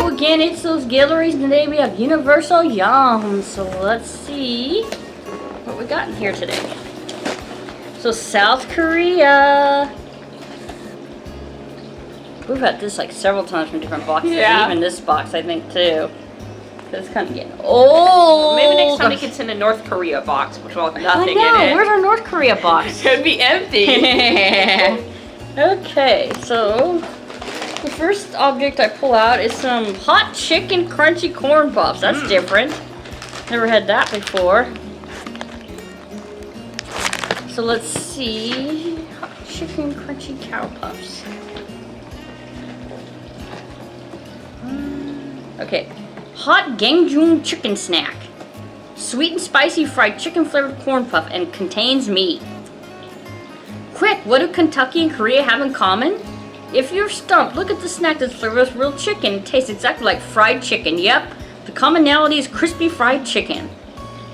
go again. It's those galleries. Today we have Universal Yum. So let's see what we got in here today. So South Korea. We've had this like several times from different boxes. Yeah. Even this box, I think, too. It's kind of getting old. Maybe next time we can send a North Korea box, which will have nothing I know. in it. Where's our North Korea box? It would be empty. Okay, so the first object I pull out is some hot chicken crunchy corn puffs. That's different. Never had that before. So let's see. Hot chicken crunchy cow puffs. Okay. Hot Gangjeong Chicken snack. Sweet and spicy fried chicken flavored corn puff and contains meat. Quick, what do Kentucky and Korea have in common? If you're stumped, look at the snack that's flavored with real chicken. It tastes exactly like fried chicken. Yep, the commonality is crispy fried chicken.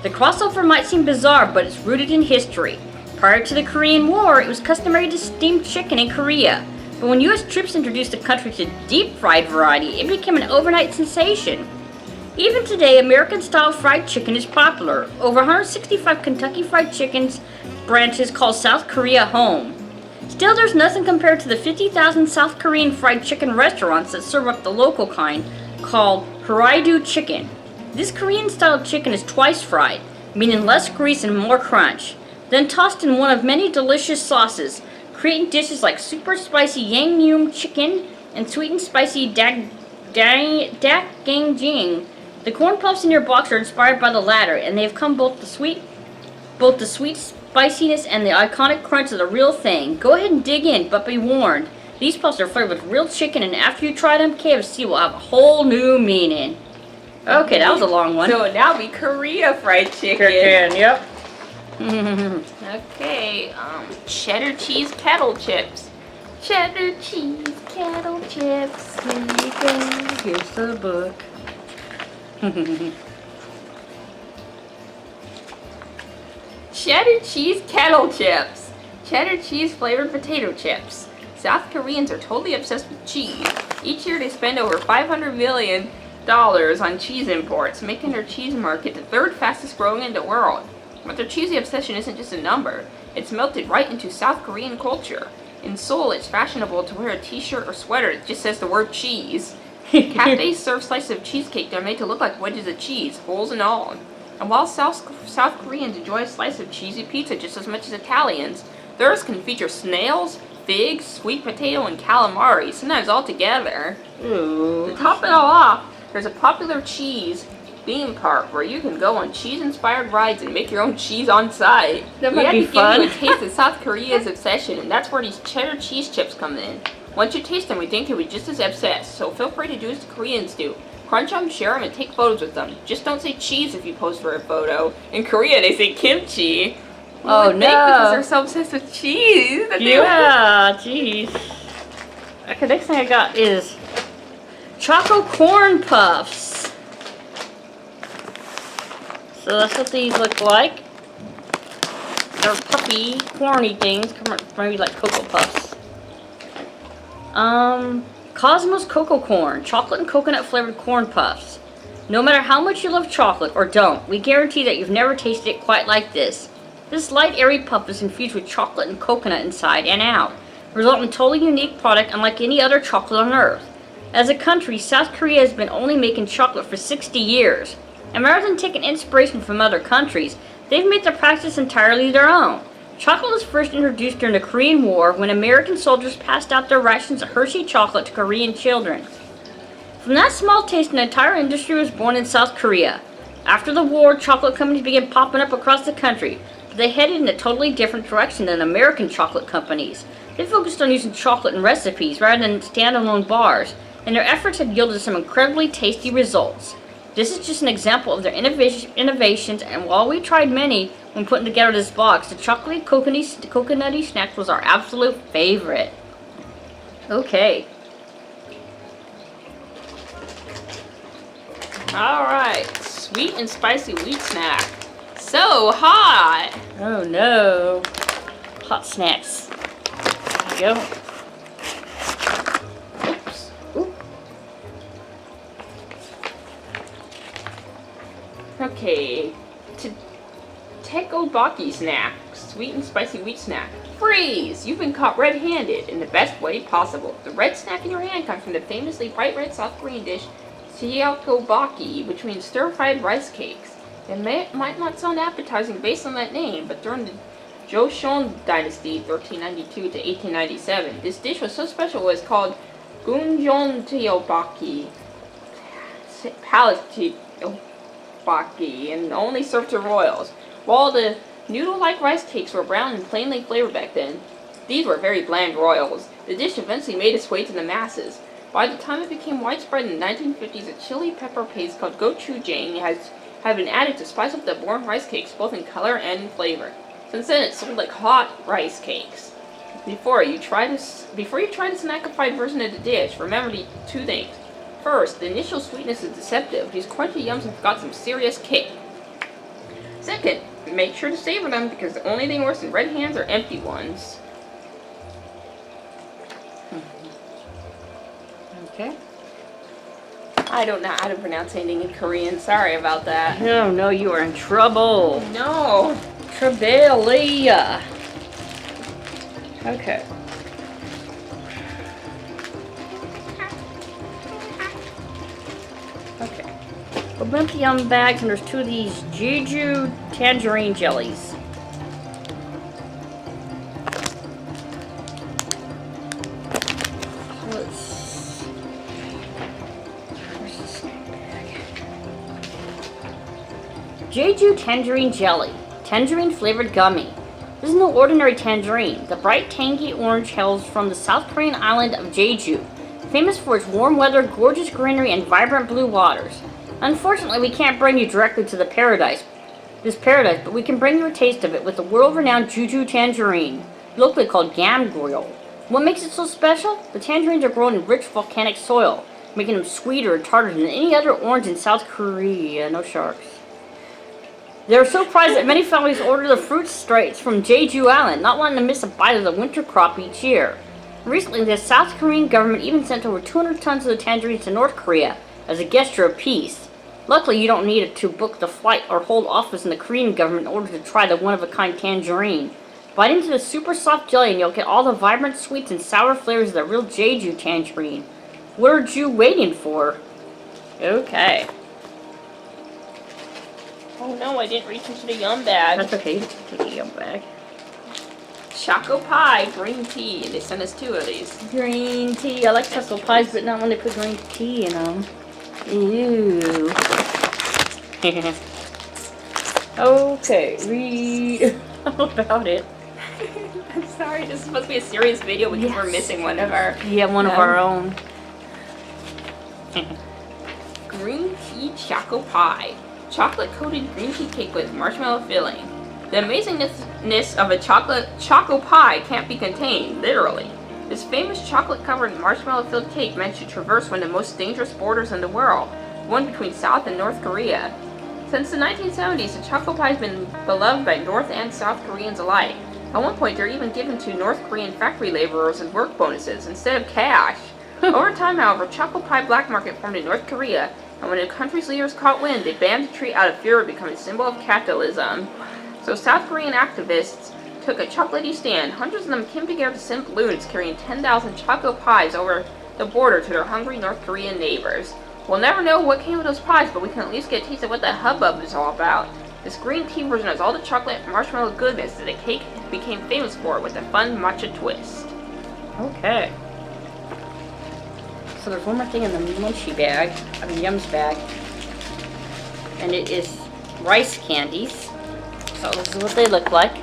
The crossover might seem bizarre, but it's rooted in history. Prior to the Korean War, it was customary to steam chicken in Korea. But when U.S. troops introduced the country to deep fried variety, it became an overnight sensation. Even today, American-style fried chicken is popular. Over 165 Kentucky Fried Chicken's branches call South Korea home. Still, there's nothing compared to the 50,000 South Korean fried chicken restaurants that serve up the local kind, called Huraidu chicken. This Korean-style chicken is twice fried, meaning less grease and more crunch, then tossed in one of many delicious sauces, creating dishes like super spicy Gangjeong Chicken and sweet and spicy Gangjeong. The corn puffs in your box are inspired by the latter, and they have come both the sweet spiciness and the iconic crunch of the real thing. Go ahead and dig in, but be warned, these puffs are flavored with real chicken, and after you try them, KFC will have a whole new meaning. Okay, that was a long one. So now we Korea fried chicken. Chicken, yep. Okay, cheddar cheese kettle chips. Cheddar cheese kettle chips. Here you go. Here's the book. Cheddar cheese kettle chips. Cheddar cheese flavored potato chips. South Koreans are totally obsessed with cheese. Each year they spend over $500 million on cheese imports, making their cheese market the third fastest growing in the world. But their cheesy obsession isn't just a number. It's melted right into South Korean culture. In Seoul, it's fashionable to wear a t-shirt or sweater that just says the word cheese. Cafes serve slices of cheesecake that are made to look like wedges of cheese, holes and all. And while South Koreans enjoy a slice of cheesy pizza just as much as Italians, theirs can feature snails, figs, sweet potato, and calamari, sometimes all together. Ooh. To top it all off, there's a popular cheese theme park where you can go on cheese-inspired rides and make your own cheese on site. That might be fun. We have to give you a taste of South Korea's obsession, and that's where these cheddar cheese chips come in. Once you taste them, we think you'll be just as obsessed, so feel free to do as the Koreans do. Crunch them, share them, and take photos with them. Just don't say cheese if you post for a photo. In Korea, they say kimchi. Oh, no. Because they're so obsessed with cheese. Yeah, jeez. Okay, next thing I got is Choco Corn Puffs. So that's what these look like. They're puffy, corny things, maybe like Cocoa Puffs. Cosmos Coco Corn, chocolate and coconut flavored corn puffs. No matter how much you love chocolate or don't, we guarantee that you've never tasted it quite like this. This light, airy puff is infused with chocolate and coconut inside and out, resulting in a totally unique product unlike any other chocolate on earth. As a country, South Korea has been only making chocolate for 60 years. And rather than taking inspiration from other countries, they've made the practice entirely their own. Chocolate was first introduced during the Korean War when American soldiers passed out their rations of Hershey chocolate to Korean children. From that small taste, an entire industry was born in South Korea. After the war, chocolate companies began popping up across the country, but they headed in a totally different direction than American chocolate companies. They focused on using chocolate in recipes rather than standalone bars, and their efforts had yielded some incredibly tasty results. This is just an example of their innovations, and while we tried many when putting together this box, the chocolatey coconutty snack was our absolute favorite. Okay. Alright, sweet and spicy wheat snack. So hot! Oh no. Hot snacks. There you go. Oops. Oop. Okay. Tekobaki snack. Sweet and spicy wheat snack. Freeze! You've been caught red-handed in the best way possible. The red snack in your hand comes from the famously bright red South Korean dish Seokobaki, which means stir-fried rice cakes. It might not sound appetizing based on that name, but during the Joseon Dynasty, 1392 to 1897, this dish was so special it was called Gangjeong Chicken Palace Baki, and only served to royals. While the noodle-like rice cakes were brown and plainly flavored back then, these were very bland royals. The dish eventually made its way to the masses. By the time it became widespread in the 1950s, a chili pepper paste called Gochujang had been added to spice up the warm rice cakes both in color and in flavor. Since then, it's sold like hot rice cakes. Before you try the snackified version of the dish, remember two things. First, the initial sweetness is deceptive. These crunchy yums have got some serious kick. Second, make sure to savor them because the only thing worse than red hands are empty ones. Okay. I don't know how to pronounce anything in Korean. Sorry about that. No, you are in trouble. No. Trebelia. Okay. Okay. Open up the yum bags, and there's two of these Jeju tangerine jellies. Jeju tangerine jelly, tangerine flavored gummy. This is no ordinary tangerine. The bright tangy orange hails from the South Korean island of Jeju, famous for its warm weather, gorgeous greenery, and vibrant blue waters. Unfortunately, we can't bring you directly to this paradise, but we can bring you a taste of it with the world-renowned Jeju tangerine, locally called Gangjeong. What makes it so special? The tangerines are grown in rich volcanic soil, making them sweeter and tarter than any other orange in South Korea. No sharks. They are so prized that many families order the fruit straight from Jeju Island, not wanting to miss a bite of the winter crop each year. Recently, the South Korean government even sent over 200 tons of the tangerines to North Korea as a gesture of peace. Luckily, you don't need to book the flight or hold office in the Korean government in order to try the one-of-a-kind tangerine. Bite into the super soft jelly and you'll get all the vibrant sweets and sour flavors of the real Jeju tangerine. What are you waiting for? Okay. Oh no, I didn't reach into the yum bag. That's okay, you can take a yum bag. Choco pie, green tea, and they sent us two of these. Green tea. I like choco pies, but not when they put green tea in them. Ew. Okay, read about it. I'm sorry, this is supposed to be a serious video because we're missing one of our... Yeah, one of our own. Green tea choco pie. Chocolate-coated green tea cake with marshmallow filling. The amazingness of a choco pie can't be contained, literally. This famous chocolate-covered marshmallow-filled cake meant to traverse one of the most dangerous borders in the world, one between South and North Korea. Since the 1970s, the choco pie has been beloved by North and South Koreans alike. At one point, they were even given to North Korean factory laborers as work bonuses instead of cash. Over time, however, choco pie black market formed in North Korea, and when the country's leaders caught wind, they banned the treat out of fear of becoming a symbol of capitalism. So South Korean activists took a chocolatey stand. Hundreds of them came together to send balloons carrying 10,000 choco pies over the border to their hungry North Korean neighbors. We'll never know what came with those pies, but we can at least get a taste of what the hubbub is all about. This green tea version has all the chocolate marshmallow goodness that the cake became famous for, with a fun matcha twist. Okay. So there's one more thing in the munchie bag, I mean Yums bag, and it is rice candies. So this is what they look like.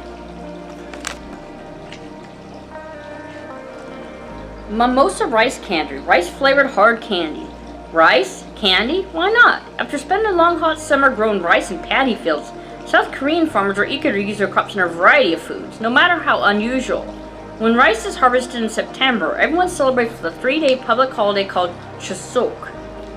Mimosa rice candy, rice flavored hard candy. Rice? Candy? Why not? After spending a long hot summer growing rice in paddy fields, South Korean farmers are eager to use their crops in a variety of foods, no matter how unusual. When rice is harvested in September, everyone celebrates with a 3-day public holiday called Chuseok.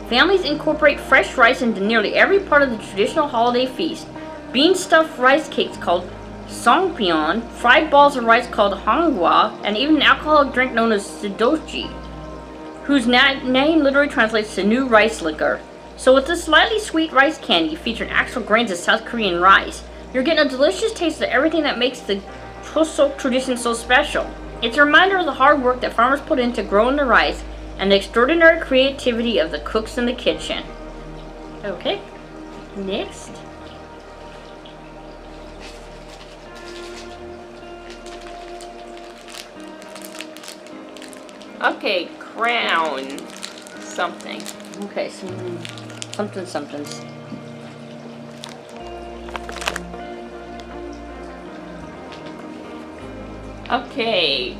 Families incorporate fresh rice into nearly every part of the traditional holiday feast. Bean-stuffed rice cakes called songpyeon, fried balls of rice called hangwa, and even an alcoholic drink known as sidochi, whose name literally translates to new rice liquor. So with this slightly sweet rice candy featuring actual grains of South Korean rice, you're getting a delicious taste of everything that makes the Chuseok tradition so special. It's a reminder of the hard work that farmers put into growing the rice and the extraordinary creativity of the cooks in the kitchen. Okay, next. Okay, crown something. Okay, something's. Okay,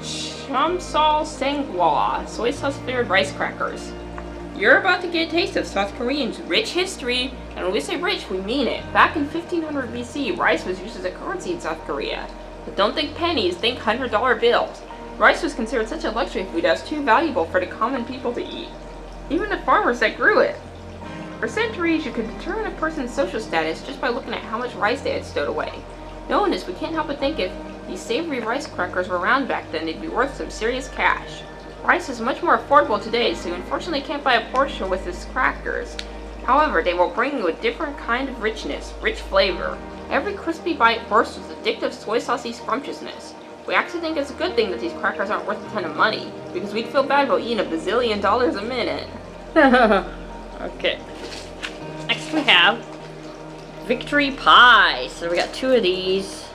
Chamsal Sengwa, soy sauce flavored rice crackers. You're about to get a taste of South Korean's rich history, and when we say rich, we mean it. Back in 1500 BC, rice was used as a currency in South Korea. But don't think pennies, think $100 bills. Rice was considered such a luxury food that was too valuable for the common people to eat, even the farmers that grew it. For centuries, you could determine a person's social status just by looking at how much rice they had stowed away. Knowing this, we can't help but think if these savory rice crackers were around back then, they'd be worth some serious cash. Rice is much more affordable today, so you unfortunately can't buy a portion with these crackers. However, they will bring you a different kind of richness, rich flavor. Every crispy bite bursts with addictive soy saucy scrumptiousness. We actually think it's a good thing that these crackers aren't worth a ton of money, because we'd feel bad about eating $1 bazillion a minute. Okay. Next we have Victory Pie. So we got two of these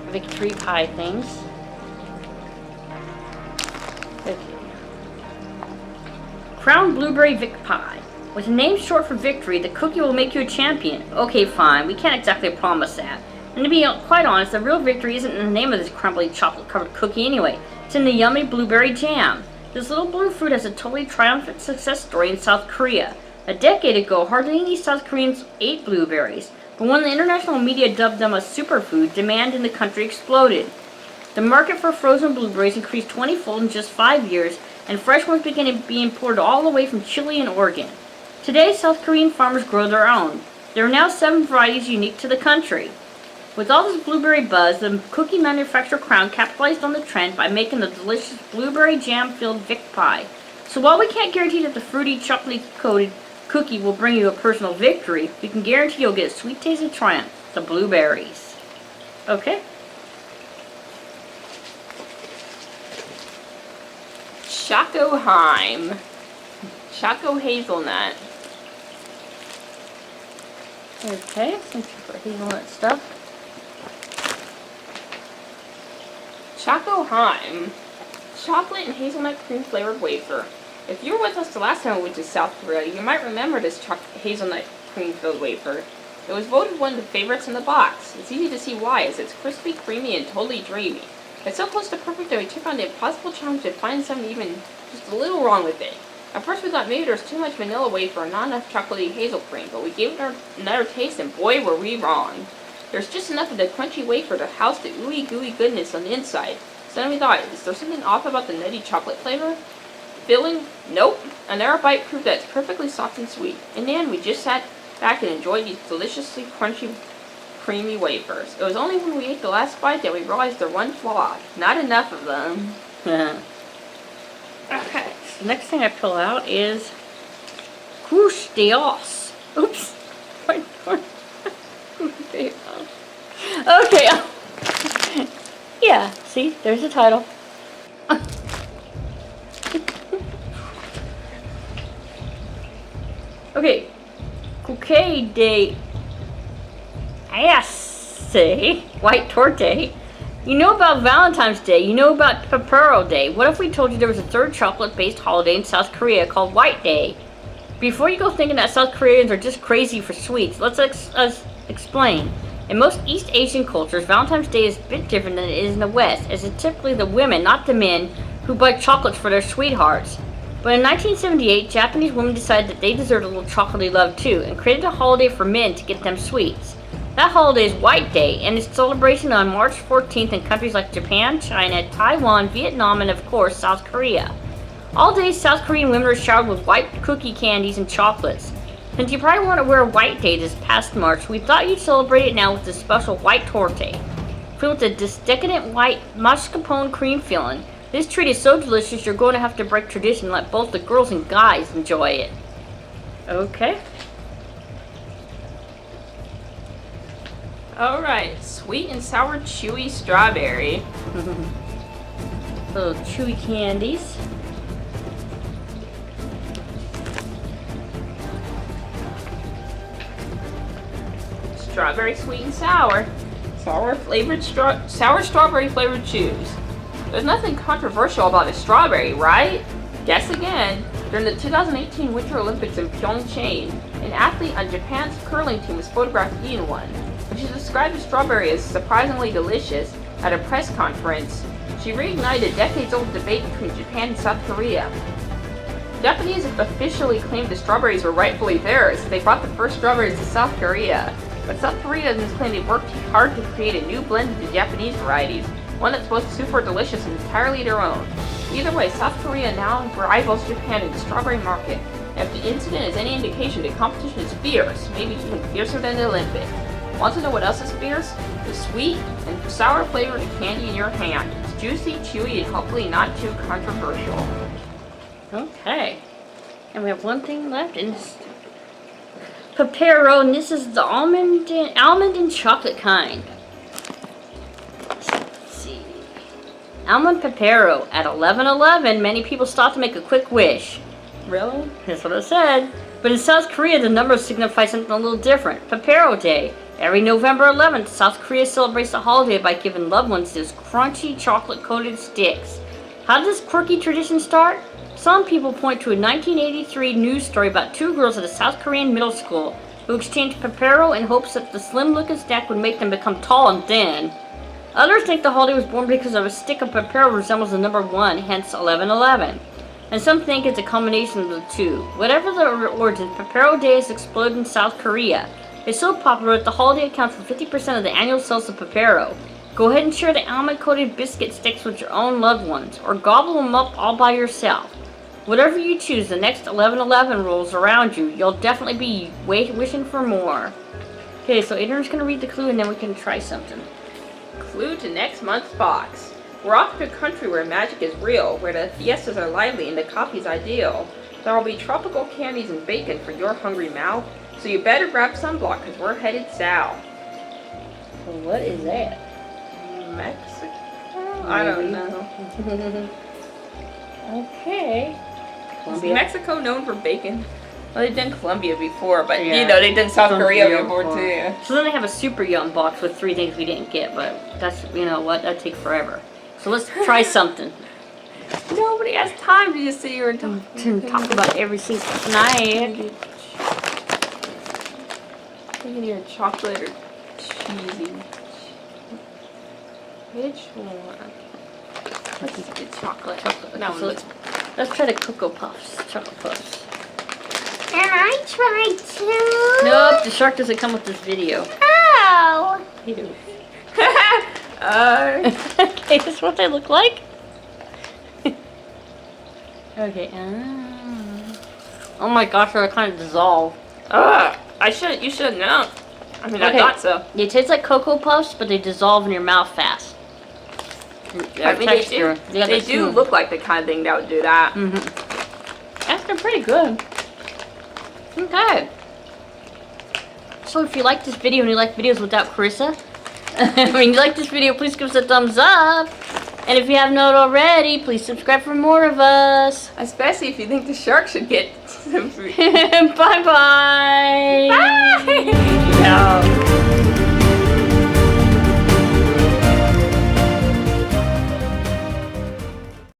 Victory Pie things. Okay. Crown Blueberry Vic Pie. With a name short for victory, the cookie will make you a champion. Okay, fine. We can't exactly promise that. And to be quite honest, the real victory isn't in the name of this crumbly chocolate-covered cookie anyway. It's in the yummy blueberry jam. This little blue fruit has a totally triumphant success story in South Korea. A decade ago, hardly any South Koreans ate blueberries, but when the international media dubbed them a superfood, demand in the country exploded. The market for frozen blueberries increased 20-fold in just 5 years, and fresh ones began to be imported all the way from Chile and Oregon. Today, South Korean farmers grow their own. There are now 7 varieties unique to the country. With all this blueberry buzz, the cookie manufacturer Crown capitalized on the trend by making the delicious blueberry jam-filled Vic Pie. So while we can't guarantee that the fruity, chocolate-coated cookie will bring you a personal victory, we can guarantee you'll get a sweet taste of triumph, the blueberries. Okay? Choco Han, Choco Hazelnut. Okay, thank you for hazelnut stuff. Choco Han, chocolate and hazelnut cream flavored wafer. If you were with us the last time we went to South Korea, you might remember this hazelnut cream filled wafer. It was voted one of the favorites in the box. It's easy to see why, as it's crispy, creamy, and totally dreamy. It's so close to perfect that we took on the impossible challenge to find something even just a little wrong with it. At first we thought maybe there was too much vanilla wafer and not enough chocolatey hazel cream, but we gave it another taste and boy were we wrong. There's just enough of the crunchy wafer to house the ooey gooey goodness on the inside. So then we thought, is there something off about the nutty chocolate flavor? Filling? Nope. Another bite proved that it's perfectly soft and sweet. In the end, we just sat back and enjoyed these deliciously crunchy, creamy wafers. It was only when we ate the last bite that we realized their one flaw. Not enough of them. Okay, so the next thing I pull out is Couche d'os. Oops. Okay. Yeah, see, there's the title. Okay, Bouquet de Asse, White Torte. You know about Valentine's Day, you know about Pepero Day. What if we told you there was a third chocolate-based holiday in South Korea called White Day? Before you go thinking that South Koreans are just crazy for sweets, let's explain. In most East Asian cultures, Valentine's Day is a bit different than it is in the West, as it's typically the women, not the men, who buy chocolates for their sweethearts. But in 1978, Japanese women decided that they deserved a little chocolatey love too, and created a holiday for men to get them sweets. That holiday is White Day, and it's celebrated on March 14th in countries like Japan, China, Taiwan, Vietnam, and of course, South Korea. All day, South Korean women are showered with white cookie candies and chocolates. Since you probably want to wear a White Day this past March, we thought you'd celebrate it now with this special White Torte. Filled with a decadent white mascarpone cream filling, This treat is so delicious, you're going to have to break tradition and let both the girls and guys enjoy it. Okay. Alright, sweet and sour chewy strawberry. Little chewy candies. Strawberry sweet and sour. Sour strawberry flavored chews. There's nothing controversial about a strawberry, right? Guess again. During the 2018 Winter Olympics in Pyeongchang, an athlete on Japan's curling team was photographed eating one. When she described the strawberry as surprisingly delicious at a press conference, she reignited a decades-old debate between Japan and South Korea. The Japanese have officially claimed the strawberries were rightfully theirs. They brought the first strawberries to South Korea. But South Korea has claimed they worked hard to create a new blend of the Japanese varieties, one that's both super delicious and entirely their own. Either way, South Korea now rivals Japan in the strawberry market. And if the incident is any indication, the competition is fierce, maybe even fiercer than the Olympics. Want to know what else is fierce? The sweet and sour flavored candy in your hand. It's juicy, chewy, and hopefully not too controversial. Okay. And we have one thing left, and it's Pepero, and this is the almond and chocolate kind. Let's see. Almond Pepero. At 11:11, many people stop to make a quick wish. Really? That's what I said. But in South Korea, the numbers signify something a little different. Pepero Day. Every November 11th, South Korea celebrates the holiday by giving loved ones these crunchy chocolate-coated sticks. How did this quirky tradition start? Some people point to a 1983 news story about two girls at a South Korean middle school who exchanged Pepero in hopes that the slim-looking snack would make them become tall and thin. Others think the holiday was born because of a stick of Pepero resembles the number 1, hence 1111. And some think it's a combination of the two. Whatever the origin, Pepero Day has exploded in South Korea. It's so popular that the holiday accounts for 50% of the annual sales of Pepero. Go ahead and share the almond-coated biscuit sticks with your own loved ones, or gobble them up all by yourself. Whatever you choose, the next 11:11 rolls around you, you'll definitely be wishing for more. Okay, so Adrian's going to read the clue and then we can try something. Clue to next month's box. We're off to a country where magic is real, where the fiestas are lively and the coffee's ideal. There will be tropical candies and bacon for your hungry mouth, so you better grab sunblock because we're headed south. So what is that? Mexico? I don't know. Okay. Is Mexico known for bacon? Well, they've done Colombia before, but Yeah. you know, they've done South Korea Korea before before. too. So then they have a super yum box with 3 things we didn't get, but that's, you know what, that'd take forever. So let's try something. Nobody has time to just sit here and Talk about every single snack. Look at your chocolate or cheesy. Which one? Let's get chocolate. That one So looks. let's try the Cocoa Puffs, Chocolate Puffs. And I tried to. Nope, the shark doesn't come with this video. Oh. He do. Okay, this is what they look like. Okay. Oh my gosh, they're kind of dissolve. you should know. I mean, I Okay. thought so. They taste like Cocoa Puffs, but they dissolve in your mouth fast. I mean, they do look like the kind of thing that would do that. Yes, they're pretty good. Okay. So if you like this video and you like videos without Carissa, you like this video, please give us a thumbs up. And if you have not already, please subscribe for more of us. Especially if you think the shark should get some food. Bye-bye.